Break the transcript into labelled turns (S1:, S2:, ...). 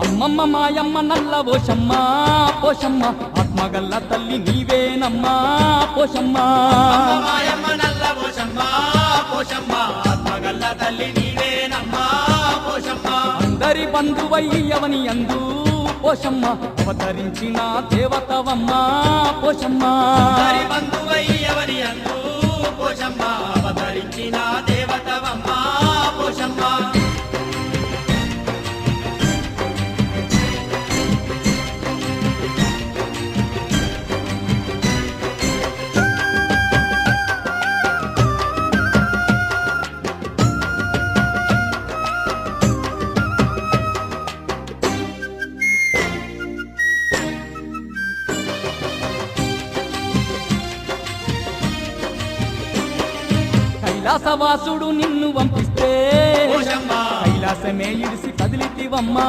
S1: అమ్మమ్మ మాయమ్మ నల్ల పోషమ్మ పోషమ్మ ఆత్మగల్ల తల్లి నీవేనమ్మా పోషమ్మ
S2: మాయమ్మ నల్ల పోషమ్మ పోషమ్మ ఆత్మగల్ల తల్లి నీవేనమ్మా పోషమ్మ
S1: అందరి బంధువయ్యవని అందు పోషమ్మ అవతరించిన దేవతవమ్మ పోషమ్మ
S2: అందరి బంధువయ్యవని అందు పోషమ్మ అవతరించిన దేవతవమ్మ పోషమ్మ
S1: కైలాసవాసుడు నిన్ను పంపిస్తే
S2: పోషమ్మ
S1: కైలాసమే ఇడిసి కదిలితివమ్మా